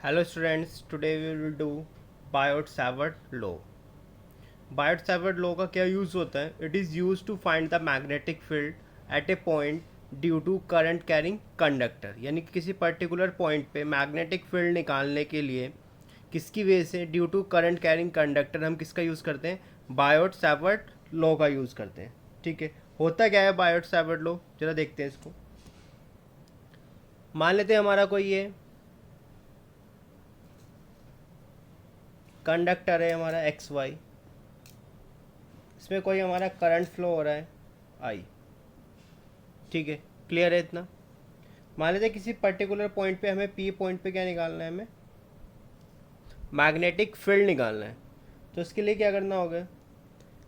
Hello students, today we will do Biot-Savart law. Biot-Savart law का क्या use होता है? It is used to find the magnetic field at a point due to current carrying conductor. यानी कि किसी particular point पे magnetic field निकालने के लिए किसकी वजह से due to current carrying conductor हम किसका यूज़ करते हैं? बायोट-सावर्ट लॉ का यूज़ करते हैं. ठीक है, होता क्या है बायोट-सावर्ट लॉ, जरा देखते हैं इसको. मान लेते हैं हमारा कोई ये कंडक्टर है हमारा एक्स वाई, इसमें कोई हमारा करंट फ्लो हो रहा है आई. ठीक है, क्लियर है इतना. मान लेते हैं किसी पर्टिकुलर पॉइंट पे हमें पी पॉइंट पे क्या निकालना है, हमें मैग्नेटिक फील्ड निकालना है. तो इसके लिए क्या करना होगा,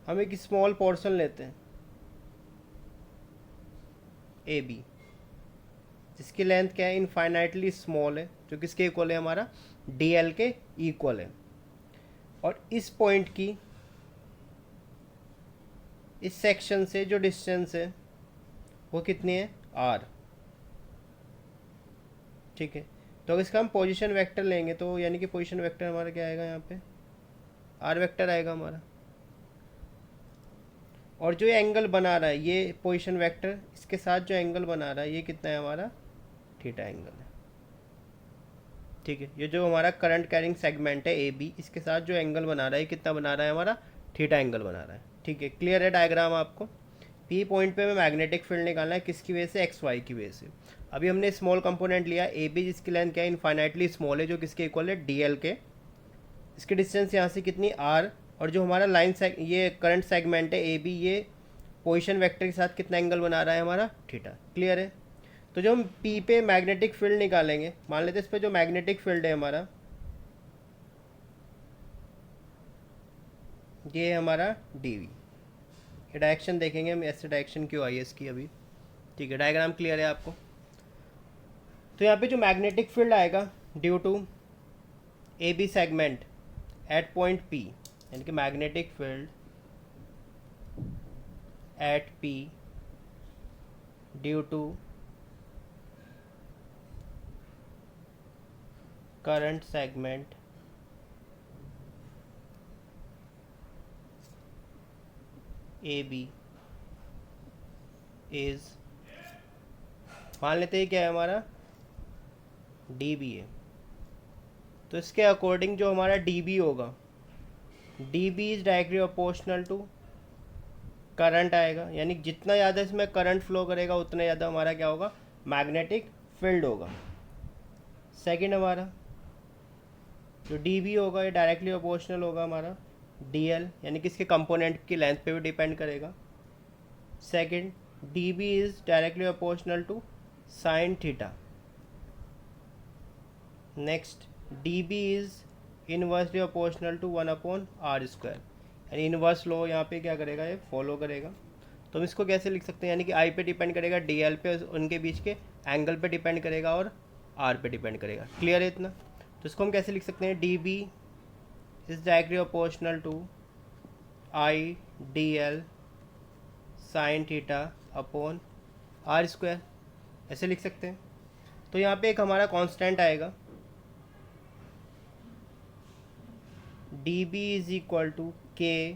हम एक स्मॉल पोर्शन लेते हैं ए बी, जिसकी लेंथ क्या है, इनफाइनाइटली स्मॉल है, जो किसके इक्वल है, हमारा डी एल के इक्वल है. और इस पॉइंट की इस सेक्शन से जो डिस्टेंस है वो कितनी है, आर. ठीक है, तो अगर इसका हम पोजीशन वेक्टर लेंगे तो यानी कि पोजीशन वेक्टर हमारा क्या आएगा, यहाँ पे आर वेक्टर आएगा हमारा. और जो ये एंगल बना रहा है ये पोजीशन वेक्टर, इसके साथ जो एंगल बना रहा है ये कितना है, हमारा थीटा एंगल है. ठीक है, ये जो हमारा करंट कैरिंग सेगमेंट है ए बी, इसके साथ जो एंगल बना रहा है कितना बना रहा है, हमारा थीटा एंगल बना रहा है. ठीक है, क्लियर है डायग्राम आपको. पी पॉइंट पे हमें मैग्नेटिक फील्ड निकालना है, किसकी वजह से, एक्स वाई की वजह से. अभी हमने स्मॉल कंपोनेंट लिया ए बी, जिसकी लेंथ क्या है, इनफाइनाइटली स्मॉल है, जो किसके इक्वल है, डी एल के. इसकी डिस्टेंस यहाँ से कितनी, आर. और जो हमारा लाइन ये करंट सेगमेंट है ए बी, ये पोजिशन वेक्टर के साथ कितना एंगल बना रहा है, हमारा थीटा. क्लियर है. तो जो हम पी पे मैग्नेटिक फील्ड निकालेंगे, मान लेते हैं इस पे जो मैग्नेटिक फील्ड है हमारा, ये है हमारा डी वी. ये डायरेक्शन देखेंगे हम, ऐसे डायरेक्शन क्यों आई है इसकी अभी. ठीक है, डायग्राम क्लियर है आपको. तो यहाँ पे जो मैग्नेटिक फील्ड आएगा due to A B segment at point P, यानी कि magnetic field at P due to current segment A B is, मान लेते हैं क्या है हमारा, डी बी है. तो इसके अकॉर्डिंग जो हमारा डी बी होगा, d B is directly proportional to current आएगा. यानी जितना ज़्यादा इसमें करंट फ्लो करेगा उतना ज़्यादा हमारा क्या होगा, मैग्नेटिक फील्ड होगा. सेकंड हमारा जो डी बी होगा ये डायरेक्टली अपोर्शनल होगा हमारा डी एल, यानी कि इसके कंपोनेंट की लेंथ पे भी डिपेंड करेगा. Second, d B is directly proportional to sine theta. Next, d B is inversely proportional to 1/r². यानी इनवर्स लो यहाँ पे क्या करेगा, ये फॉलो करेगा. तो हम इसको कैसे लिख सकते हैं, यानी कि आई पे डिपेंड करेगा, डी एल पे, उनके बीच के एंगल पे डिपेंड करेगा, और आर पे डिपेंड करेगा. क्लियर है इतना. तो इसको हम कैसे लिख सकते हैं, d B is directly proportional to I D L sine theta upon r², ऐसे लिख सकते हैं. तो यहाँ पे एक हमारा कांस्टेंट आएगा, d B is equal to k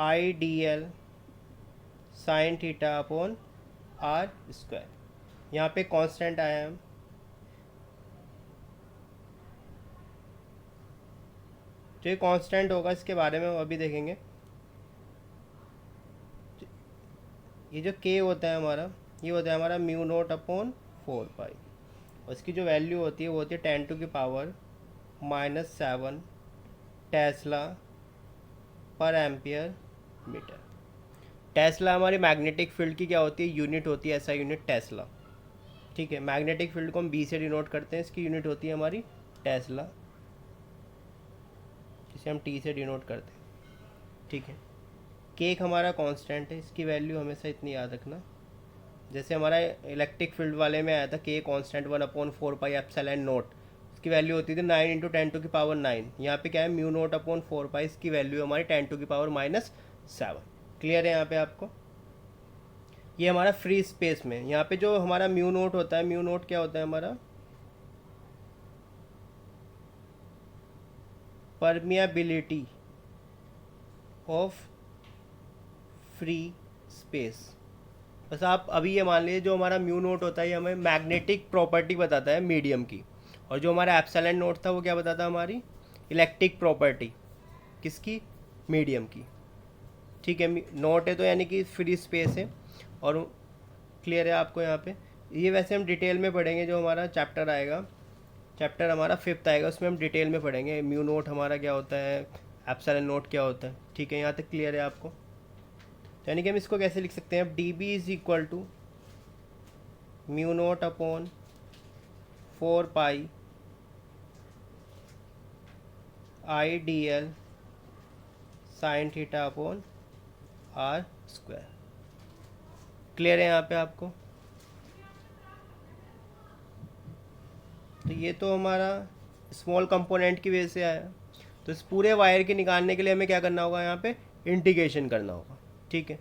I D L sine theta upon r². यहाँ पे कांस्टेंट आया है. जो ये कांस्टेंट होगा इसके बारे में हम अभी देखेंगे. ये जो k होता है हमारा, ये होता है हमारा म्यू नोट अपॉन 4 पाई, और इसकी जो वैल्यू होती है वो होती है 10⁻⁻7 टेस्ला पर एम्पियर मीटर. टेस्ला हमारी मैग्नेटिक फील्ड की क्या होती है, यूनिट होती है, ऐसा यूनिट टेस्ला. ठीक है, मैग्नेटिक फील्ड को हम बी से डिनोट करते हैं, इसकी यूनिट होती है हमारी टेस्ला, जिसे हम टी से डिनोट करते हैं. ठीक है, केक हमारा कांस्टेंट है, इसकी वैल्यू हमेशा इतनी याद रखना. जैसे हमारा इलेक्ट्रिक फील्ड वाले में आया था के कांस्टेंट 1/4 पाई एप्सिलॉन नोट, इसकी वैल्यू होती थी 9 × 10⁻⁹. यहाँ पे क्या है, म्यू नोट अपॉन 4 पाई, इसकी वैल्यू हमारी 10⁻⁻7. क्लियर है यहाँ पे आपको. ये हमारा फ्री स्पेस में, यहाँ पे जो हमारा म्यू नोट होता है, म्यू नोट क्या होता है हमारा, परमियाबिलिटी ऑफ फ्री स्पेस। बस आप अभी ये मान लीजिए जो हमारा म्यू नोट होता है ये हमें मैग्नेटिक प्रॉपर्टी बताता है मीडियम की, और जो हमारा एप्सिलॉन नोट था वो क्या बताता है हमारी इलेक्ट्रिक प्रॉपर्टी किसकी, मीडियम की। ठीक है, नोट है तो यानी कि फ्री स्पेस है। और क्लियर है आपको यहाँ पे। ये वैसे हम डिटेल में पढ़ेंगे, जो हमारा चैप्टर आएगा, चैप्टर हमारा 5th आएगा, उसमें हम डिटेल में पढ़ेंगे म्यू नोट हमारा क्या होता है, एप्सिलॉन नोट क्या होता है। ठीक है, यहाँ तक क्लियर है आपको। तो यानी कि हम इसको कैसे लिख सकते हैं, अब D B is equal to mu naught upon 4 pi I D L sine theta upon R square. Clear है यहाँ पे आपको। तो ये तो हमारा स्मॉल कंपोनेंट की वजह से आया। तो इस पूरे वायर के निकालने के लिए हमें क्या करना होगा, यहाँ पे इंटीग्रेशन करना होगा। ठीक है,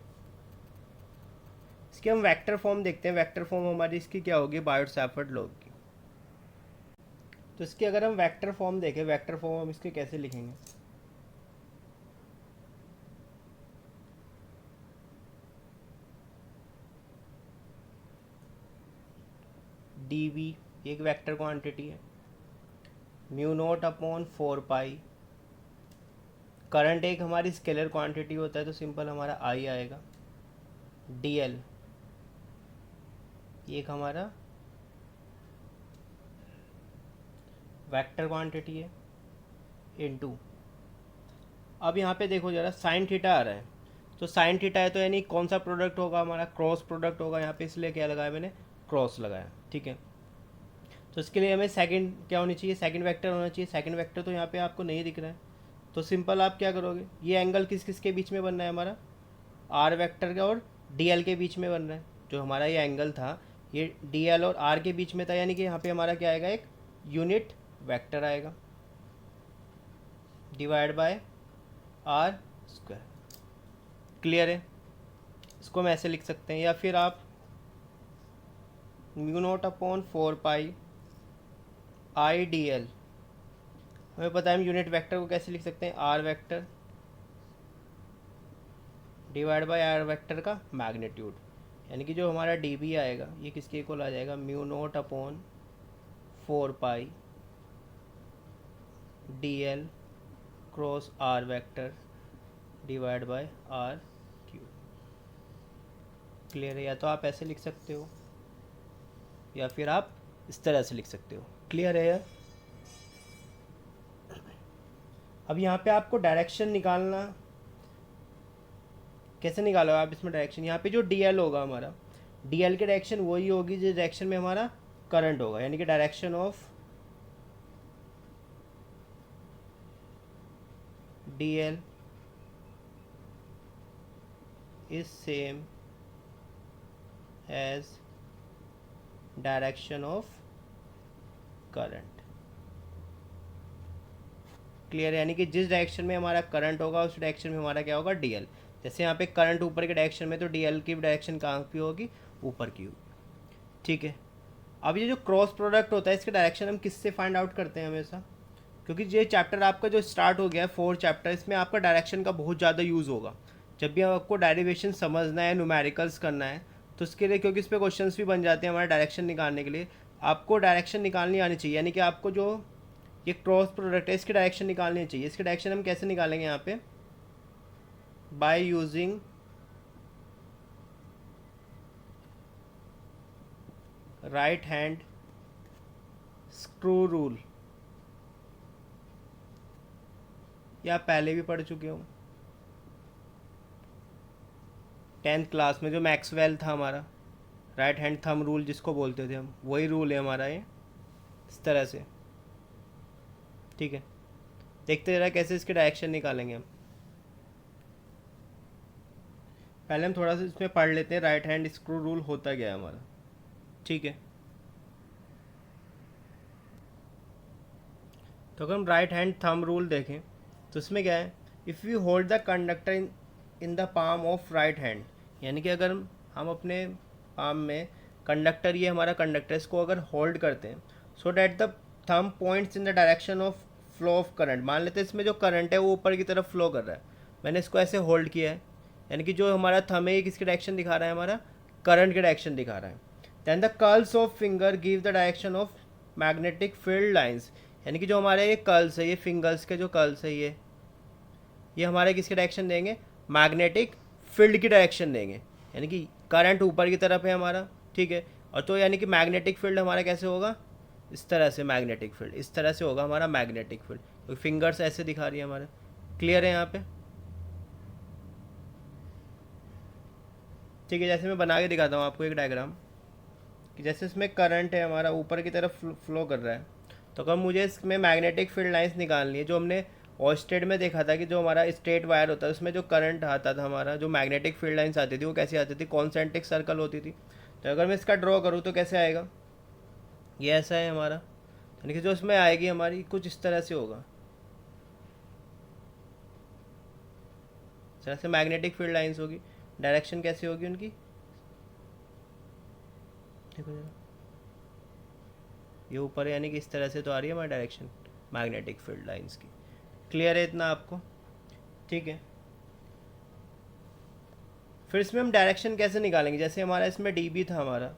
इसकी हम वेक्टर फॉर्म देखते हैं। वेक्टर फॉर्म हमारी इसकी क्या होगी, बायोट-सैफर्ट लॉ की। तो इसकी अगर हम वेक्टर फॉर्म देखें, वेक्टर फॉर्म हम इसके कैसे लिखेंगे, डी वी एक वेक्टर क्वांटिटी है, म्यू नोट अपॉन 4 पाई, करंट एक हमारी स्केलर क्वांटिटी होता है तो सिंपल हमारा आई आएगा, डी एल एक हमारा वेक्टर क्वांटिटी है, इनटू अब यहाँ पे देखो जरा साइन थीटा आ रहा है, तो साइन थीटा है तो यानी कौन सा प्रोडक्ट होगा, हमारा क्रॉस प्रोडक्ट होगा। यहाँ पे इसलिए क्या लगाया मैंने, क्रॉस लगाया। ठीक है, तो इसके लिए हमें सेकंड क्या होनी चाहिए, सेकंड वेक्टर होना चाहिए। सेकंड वेक्टर तो यहाँ पे आपको नहीं दिख रहा है, तो सिंपल आप क्या करोगे, ये एंगल किस किस के बीच में बन रहा है, हमारा आर वेक्टर का और डी एल के बीच में बन रहा है। जो हमारा ये एंगल था ये डी एल और आर के बीच में था, यानी कि यहाँ पे हमारा क्या आएगा, एक यूनिट वेक्टर आएगा divide by R square. Clear है, इसको हम ऐसे लिख सकते हैं, या फिर आप mu naught upon 4 pi I D L, हमें पता है हम यूनिट वेक्टर को कैसे लिख सकते हैं, R vector divide by R vector का मैग्नीट्यूड। यानी कि जो हमारा डी बी आएगा ये किसके इक्वल आ जाएगा, mu naught upon 4 pi D L cross R vector divide by R cube. Clear है, या तो आप ऐसे लिख सकते हो या फिर आप इस तरह से लिख सकते हो। क्लियर है यार। अब यहाँ पे आपको डायरेक्शन निकालना, कैसे निकालो आप इसमें डायरेक्शन, यहाँ पे जो डी एल होगा हमारा, डी एल की डायरेक्शन वही होगी जिस डायरेक्शन में हमारा करंट होगा, यानी कि direction of D L is same as direction of current. Clear है, यानी कि जिस डायरेक्शन में हमारा करंट होगा उस डायरेक्शन में हमारा क्या होगा, डीएल। जैसे यहाँ पे करंट ऊपर के डायरेक्शन में, तो डीएल की डायरेक्शन कहाँ की होगी, ऊपर की होगी। ठीक है, अब ये जो क्रॉस प्रोडक्ट होता है इसके डायरेक्शन हम किससे फाइंड आउट करते हैं हमेशा, क्योंकि ये चैप्टर आपका जो स्टार्ट हो गया है 4 चैप्टर, इसमें आपका डायरेक्शन का बहुत ज़्यादा यूज़ होगा। जब भी आपको डेरिवेशन समझना है, न्यूमेरिकल्स करना है, तो उसके लिए, क्योंकि इस पर क्वेश्चन भी बन जाते हैं हमारे डायरेक्शन निकालने के लिए, आपको डायरेक्शन निकालनी आनी चाहिए। यानी कि आपको जो ये क्रॉस प्रोडक्ट है इसकी डायरेक्शन निकालनी चाहिए। इसकी डायरेक्शन हम कैसे निकालेंगे यहाँ पे, by using right hand screw rule. या पहले भी पढ़ चुके हो 10th क्लास में, जो मैक्सवेल था हमारा, राइट हैंड थंब रूल जिसको बोलते थे हम, वही रूल है हमारा ये, इस तरह से। ठीक है, देखते जरा कैसे इसके डायरेक्शन निकालेंगे हम। पहले हम थोड़ा सा इसमें पढ़ लेते हैं राइट हैंड स्क्रू रूल होता क्या है हमारा। ठीक है, तो अगर हम राइट हैंड थंब रूल देखें तो इसमें क्या है, if you hold the conductor in the palm of right hand, यानी कि अगर हम अपने पाम में ये हमारा कंडक्टर, इसको अगर होल्ड करते हैं, so that the thumb points in the direction of flow of current, मान लेते हैं इसमें जो करंट है वो ऊपर की तरफ फ्लो कर रहा है, मैंने इसको ऐसे होल्ड किया है, यानी कि जो हमारा थंब है ये किसकी डायरेक्शन दिखा रहा है, हमारा करंट की डायरेक्शन दिखा रहा है। Then the curls of finger give the direction of magnetic field lines, यानी कि जो हमारे ये कर्ल्स है, ये फिंगर्स के जो कर्ल्स है ये हमारे किसकी डायरेक्शन देंगे, मैग्नेटिक फील्ड की डायरेक्शन देंगे, यानी कि करंट ऊपर की तरफ है हमारा, ठीक है। और तो यानी कि मैग्नेटिक फील्ड हमारा कैसे होगा, इस तरह से मैग्नेटिक फील्ड, इस तरह से होगा हमारा मैग्नेटिक फील्ड, तो फिंगर्स ऐसे दिखा रही है हमारे। क्लियर है यहाँ पे, ठीक है। जैसे मैं बना के दिखाता हूँ आपको एक डायग्राम, कि जैसे इसमें करंट है हमारा ऊपर की तरफ फ्लो कर रहा है, तो अगर मुझे इसमें मैग्नेटिक फील्ड लाइंस निकालनी है, जो हमने ऑस्टेट में देखा था कि जो हमारा स्ट्रेट वायर होता है उसमें जो करंट आता था हमारा, जो मैग्नेटिक फील्ड लाइंस आती थी वो कैसी आती थी, कॉन्सेंट्रिक सर्कल होती थी। तो अगर मैं इसका ड्रॉ करूँ तो कैसे आएगा, ये ऐसा है हमारा, यानी कि जो इसमें आएगी हमारी कुछ इस तरह से होगा, इस तरह से मैग्नेटिक फील्ड लाइंस होगी। डायरेक्शन कैसी होगी उनकी, देखो जरा, ये ऊपर है, यानी कि इस तरह से तो आ रही है हमारी डायरेक्शन मैग्नेटिक फील्ड लाइंस की। क्लियर है इतना आपको, ठीक है। फिर इसमें हम डायरेक्शन कैसे निकालेंगे, जैसे हमारा इसमें डी बी था, हमारा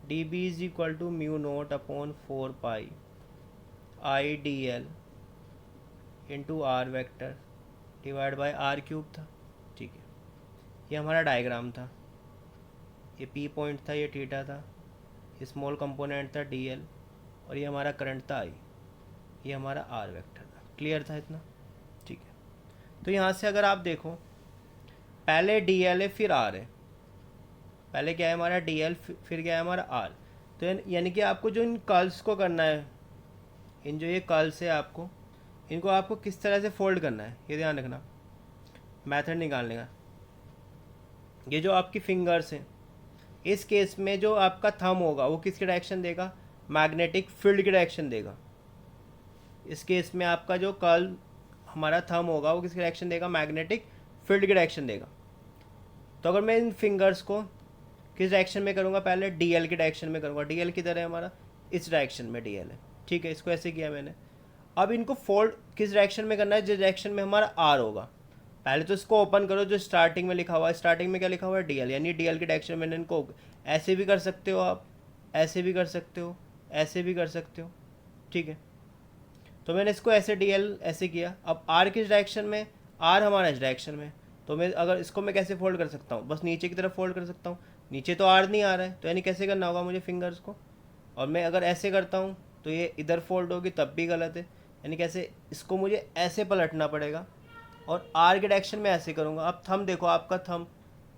D B is equal to mu naught upon 4 pi I D L into R vector divide by R cube था, ठीक है। ये हमारा डायग्राम था, ये पी पॉइंट था, ये थीटा था, ये स्मॉल कंपोनेंट था डी एल, और ये हमारा करंट था आई, ये हमारा आर वेक्टर था। क्लियर था इतना, ठीक है। तो यहाँ से अगर आप देखो, पहले डी एल है फिर आर है, पहले क्या है हमारा डी एल फिर क्या है हमारा आर, तो यानी कि आपको जो इन कर्ल्स को करना है, इन जो ये कर्ल्स है आपको, इनको आपको किस तरह से फोल्ड करना है ये ध्यान रखना, मेथड निकालने का। ये जो आपकी फिंगर्स हैं, इस केस में जो आपका थंब होगा वो किसकी डायरेक्शन देगा, मैग्नेटिक फील्ड की डायरेक्शन देगा। इस केस में आपका जो कर्ल हमारा थंब होगा वो किसकी डायरेक्शन देगा, मैग्नेटिक फील्ड की डायरेक्शन देगा। तो अगर मैं इन फिंगर्स को किस डायरेक्शन में करूँगा, पहले डी एल की डायरेक्शन में करूँगा, डी एल किधर है हमारा, इस डायरेक्शन में डी एल है, ठीक है। इसको ऐसे किया मैंने। अब इनको फोल्ड किस डायरेक्शन में करना है, जिस डायरेक्शन में हमारा आर होगा। पहले तो इसको ओपन करो, जो स्टार्टिंग में लिखा हुआ है, स्टार्टिंग में क्या लिखा हुआ है, डी एल, यानी डी एल की डायरेक्शन में इनको ऐसे भी कर सकते हो आप, ऐसे भी कर सकते हो, ऐसे भी कर सकते हो, ठीक है। तो मैंने इसको ऐसे डी एल ऐसे किया। अब आर किस डायरेक्शन में, आर हमारा इस डायरेक्शन में, तो मैं अगर इसको मैं कैसे फोल्ड कर सकता हूँ, बस नीचे की तरफ फोल्ड कर सकता हूँ, नीचे तो आर नहीं आ रहा है, तो यानी कैसे करना होगा मुझे फिंगर्स को, और मैं अगर ऐसे करता हूँ तो ये इधर फोल्ड होगी तब भी गलत है, यानी कैसे इसको मुझे ऐसे पलटना पड़ेगा, और आर के डायरेक्शन में ऐसे करूँगा। अब थंब देखो, आपका थंब,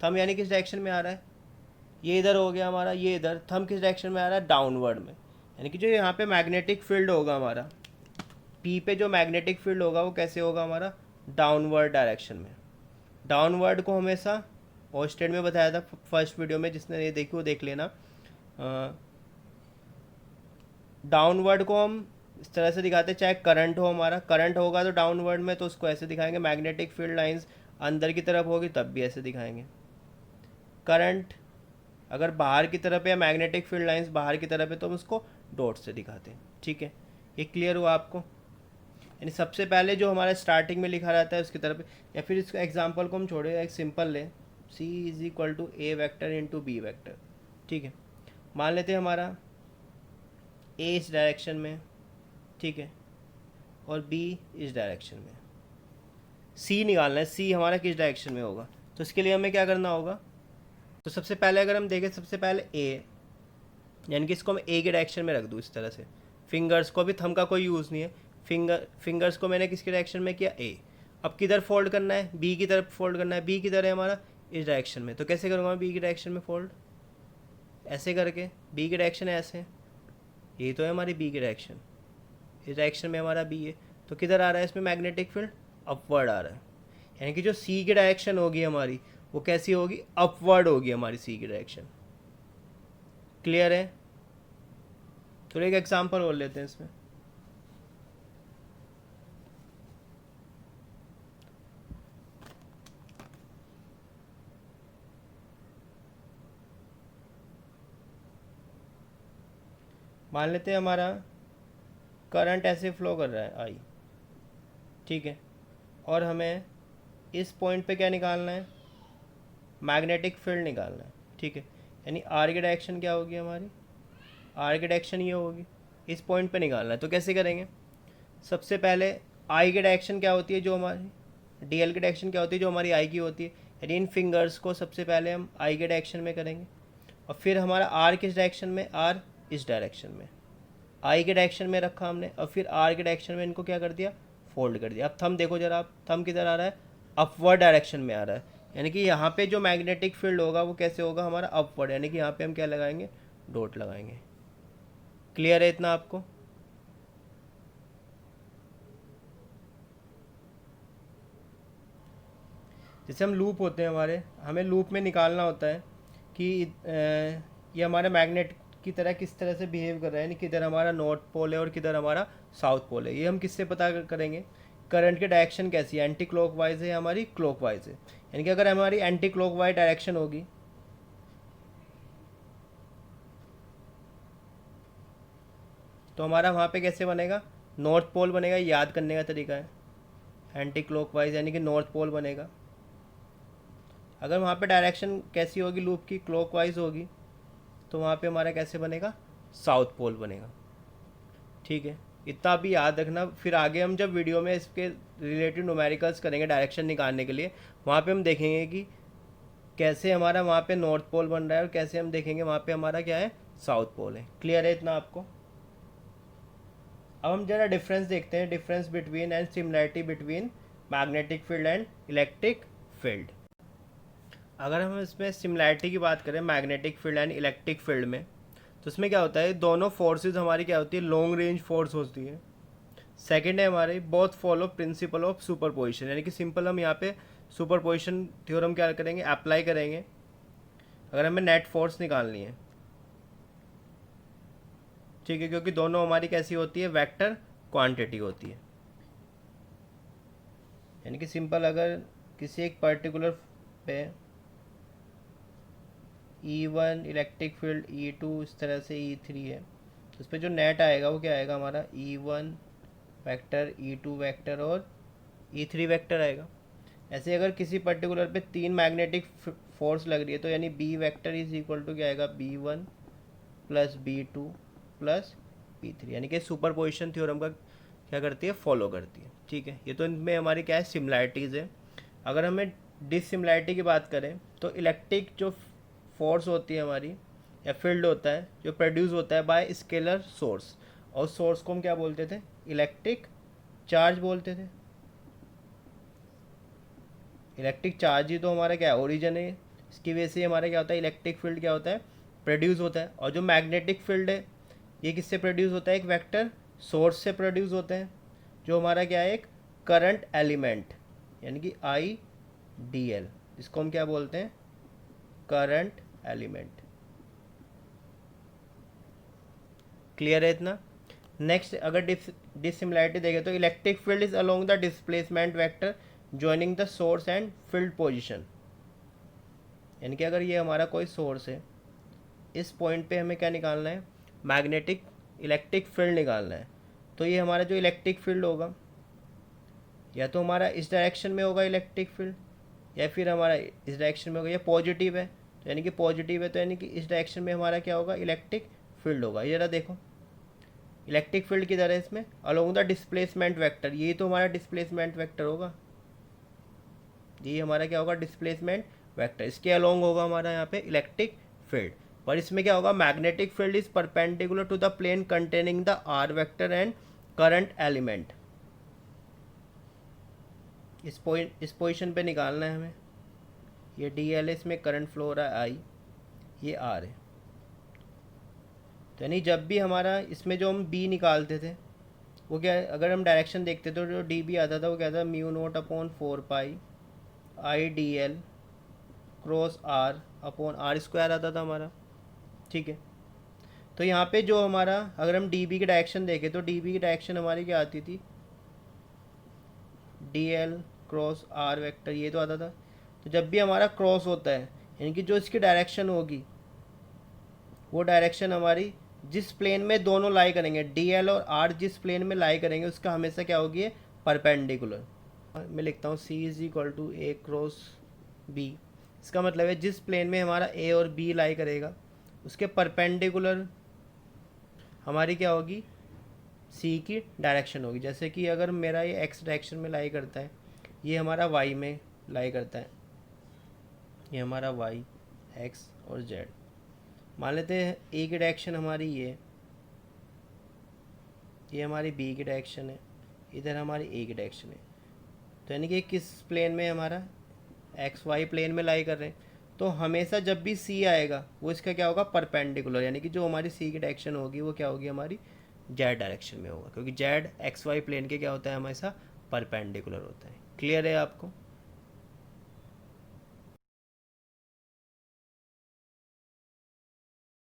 थंब यानी किस डायरेक्शन में आ रहा है, ये इधर हो गया हमारा, ये इधर, थंब किस डायरेक्शन में आ रहा है, डाउनवर्ड में, यानी कि जो यहाँ पे मैग्नेटिक फील्ड होगा हमारा पी पे, जो मैग्नेटिक फील्ड होगा वो कैसे होगा हमारा, डाउनवर्ड डायरेक्शन में। डाउनवर्ड को हमेशा ऑस्टेड में बताया था फर्स्ट वीडियो में, जिसने ये देखी वो देख लेना। डाउनवर्ड को हम इस तरह से दिखाते हैं, चाहे करंट हो, हमारा करंट होगा तो डाउनवर्ड में, तो उसको ऐसे दिखाएंगे, मैग्नेटिक फील्ड लाइंस अंदर की तरफ होगी तब भी ऐसे दिखाएंगे। करंट अगर बाहर की तरफ है, या मैग्नेटिक फील्ड लाइंस बाहर की तरफ है, तो हम उसको डॉट से दिखाते हैं, ठीक है। ये क्लियर हुआ आपको, यानी सबसे पहले जो हमारा स्टार्टिंग में लिखा रहता है उसकी तरफ, या फिर इसको एग्जांपल को हम छोड़े, एक सिंपल लें, C is equal to A vector into B vector, ठीक है। मान लेते हैं हमारा ए इस डायरेक्शन में, ठीक है, और बी इस डायरेक्शन में। सी निकालना है, सी हमारा किस डायरेक्शन में होगा, तो इसके लिए हमें क्या करना होगा, तो सबसे पहले अगर हम देखें, सबसे पहले ए, यानी कि इसको मैं ए के डायरेक्शन में रख दूँ इस तरह से, फिंगर्स को भी, थंब का कोई यूज़ नहीं है, फिंगर्स को मैंने किसके डायरेक्शन में किया, ए। अब किधर फोल्ड करना है, बी की तरफ फोल्ड करना है, बी किधर है हमारा, इस डायरेक्शन में, तो कैसे करूँगा बी की डायरेक्शन में फोल्ड, ऐसे करके, बी की डायरेक्शन है ऐसे, यही तो है हमारी बी की डायरेक्शन, इस डायरेक्शन में हमारा बी है, तो किधर आ रहा है इसमें मैग्नेटिक फील्ड, अपवर्ड आ रहा है, यानी कि जो सी की डायरेक्शन होगी हमारी वो कैसी होगी, अपवर्ड होगी हमारी सी की डायरेक्शन। क्लियर है, तो एक एग्जांपल और लेते हैं इसमें। मान लेते हैं हमारा करंट ऐसे फ्लो कर रहा है आई, ठीक है। और हमें इस पॉइंट पे क्या निकालना है, मैग्नेटिक फील्ड निकालना है, ठीक है। यानी आर की डायरेक्शन क्या होगी हमारी, आर की डायरेक्शन ये होगी, इस पॉइंट पे निकालना है। तो कैसे करेंगे, सबसे पहले आई की डायरेक्शन क्या होती है, जो हमारी डी एल की डायरेक्शन क्या होती है, जो हमारी आई की होती है। यानी इन फिंगर्स को सबसे पहले हम आई के डायरेक्शन में करेंगे, और फिर हमारा आर किस डायरेक्शन में, आर इस डायरेक्शन में, आई के डायरेक्शन में रखा हमने, और फिर आर के डायरेक्शन में इनको क्या कर दिया, फोल्ड कर दिया। अब थंब देखो जरा, आप थंब किधर आ रहा है, अपवर्ड डायरेक्शन में आ रहा है। यानी कि यहाँ पे जो मैग्नेटिक फील्ड होगा वो कैसे होगा हमारा, अपवर्ड। यानी कि यहाँ पे हम क्या लगाएंगे, डॉट लगाएंगे। क्लियर है इतना आपको। जैसे हम लूप होते हैं हमारे, हमें लूप में निकालना होता है कि ये हमारा मैग्नेट की तरह किस तरह से बिहेव कर रहा है, यानी किधर हमारा नॉर्थ पोल है और किधर हमारा साउथ पोल है। ये हम किससे पता करेंगे, करंट की डायरेक्शन कैसी है, एंटी क्लॉकवाइज है या हमारी क्लॉकवाइज है। यानी कि अगर हमारी एंटी क्लॉकवाइज डायरेक्शन होगी तो हमारा वहाँ पे कैसे बनेगा, नॉर्थ पोल बनेगा। याद करने का तरीका है, एंटी क्लॉकवाइज यानी कि नॉर्थ पोल बनेगा। अगर वहाँ पे डायरेक्शन कैसी होगी लूप की, क्लॉकवाइज होगी, तो वहाँ पे हमारा कैसे बनेगा, साउथ पोल बनेगा, ठीक है। इतना भी याद रखना। फिर आगे हम जब वीडियो में इसके रिलेटेड न्यूमेरिकल्स करेंगे डायरेक्शन निकालने के लिए, वहाँ पे हम देखेंगे कि कैसे हमारा वहाँ पे नॉर्थ पोल बन रहा है और कैसे हम देखेंगे वहाँ पे हमारा क्या है, साउथ पोल है। क्लियर है इतना आपको। अब हम जरा डिफरेंस देखते हैं, difference between and similarity between magnetic field and electric field. अगर हम इसमें सिमिलैरिटी की बात करें magnetic field and electric field में, तो इसमें क्या होता है, दोनों फोर्सेस हमारी क्या होती है, लॉन्ग रेंज फोर्स होती है। सेकंड है हमारे both follow principle of superposition, यानी कि सिंपल हम यहाँ पे सुपरपोजिशन थ्योरम क्या करेंगे, अप्लाई करेंगे अगर हमें नेट फोर्स निकालनी है, ठीक है। क्योंकि दोनों हमारी कैसी होती है, वेक्टर क्वांटिटी होती है। यानी कि सिंपल अगर किसी एक पर्टिकुलर पे E1 इलेक्ट्रिक फील्ड, E2 इस तरह से E3 है, तो उस पर जो नेट आएगा वो क्या आएगा हमारा, E1 वेक्टर, E2 वेक्टर और E3 वेक्टर आएगा। ऐसे अगर किसी पर्टिकुलर पे तीन मैग्नेटिक फोर्स लग रही है, तो यानी B vector is equal to क्या आएगा, B1 plus B2 plus B3। यानी कि सुपरपोजिशन थ्योरम का क्या करती है, फॉलो करती है, ठीक है। ये तो इनमें हमारी क्या है, सिमिलैरिटीज़ है। अगर हमें डिसिमिलैरिटी की बात करें, तो इलेक्ट्रिक जो फोर्स होती है हमारी या फील्ड होता है जो प्रोड्यूस होता है बाय स्केलर सोर्स, और सोर्स को हम क्या बोलते थे, इलेक्ट्रिक चार्ज बोलते थे। इलेक्ट्रिक चार्ज ही तो हमारा क्या ओरिजिन है, इसकी वजह से हमारा क्या होता है, इलेक्ट्रिक फील्ड क्या होता है, प्रोड्यूस होता है। और जो मैग्नेटिक फील्ड है ये किससे प्रोड्यूस होता है, एक वेक्टर सोर्स से प्रोड्यूस होते हैं, जो हमारा क्या है, एक करंट एलिमेंट, यानी कि आई डी एल, इसको हम क्या बोलते हैं, करंट एलिमेंट। क्लियर है इतना। नेक्स्ट अगर डिसिमिलैरिटी देखें, तो electric field is along the displacement vector joining the source and field position. यानी कि अगर ये हमारा कोई सोर्स है, इस पॉइंट पे हमें क्या निकालना है, मैग्नेटिक इलेक्ट्रिक फील्ड निकालना है। तो ये हमारा जो इलेक्ट्रिक फील्ड होगा, या तो हमारा इस डायरेक्शन में होगा इलेक्ट्रिक फील्ड, या फिर हमारा इस डायरेक्शन में होगा। ये पॉजिटिव है तो यानी कि पॉजिटिव है, तो यानी कि इस डायरेक्शन में हमारा क्या होगा, इलेक्ट्रिक फील्ड होगा। ये जरा देखो, इलेक्ट्रिक फील्ड किधर है इसमें, अलोंग द डिस्प्लेसमेंट वेक्टर, ये तो हमारा डिस्प्लेसमेंट वेक्टर होगा, ये हमारा क्या होगा, डिस्प्लेसमेंट वेक्टर। इसके अलोंग होगा हमारा यहाँ पे इलेक्ट्रिक फील्ड। पर इसमें क्या होगा, magnetic field is perpendicular to the plane containing the R vector and current element. इस पोजिशन पे निकालना है हमें। ये डी एल, इसमें करंट फ्लो हो रहा है आई, ये आर है। तो यानी जब भी हमारा इसमें जो हम बी निकालते थे वो क्या, अगर हम डायरेक्शन देखते तो जो डी बी आता था वो क्या था, mu naught upon 4 pi I D L cross R upon R square आता था हमारा, ठीक है। तो यहाँ पे जो हमारा, अगर हम डी बी की डायरेक्शन देखें तो डी बी की डायरेक्शन हमारी क्या आती थी, D L cross R vector, ये तो आता था। तो जब भी हमारा क्रॉस होता है, यानी कि जो इसकी डायरेक्शन होगी वो डायरेक्शन हमारी जिस प्लेन में दोनों लाई करेंगे, डी एल और आर जिस प्लेन में लाई करेंगे उसका हमेशा क्या होगी, परपेंडिकुलर। मैं लिखता हूँ C is equal to A cross B. इसका मतलब है जिस प्लेन में हमारा ए और बी लाई करेगा उसके परपेंडिकुलर हमारी क्या होगी, सी की डायरेक्शन होगी। जैसे कि अगर मेरा ये एक्स डायरेक्शन में लाई करता है, ये हमारा वाई में लाई करता है, ये हमारा वाई, एक्स और जेड। मान लेते हैं ए की डायरेक्शन हमारी ये हमारी बी की डायरेक्शन है, इधर हमारी ए की डायरेक्शन है। तो यानी कि किस प्लेन में हमारा एक्स वाई प्लेन में लाई कर रहे हैं, तो हमेशा जब भी सी आएगा वो इसका क्या होगा, परपेंडिकुलर। यानी कि जो हमारी सी की डायरेक्शन होगी वो क्या होगी, हमारी जेड डायरेक्शन में होगा, क्योंकि जेड एक्स वाई प्लेन के क्या होता है, हमेशा परपेंडिकुलर होता है। क्लियर है आपको?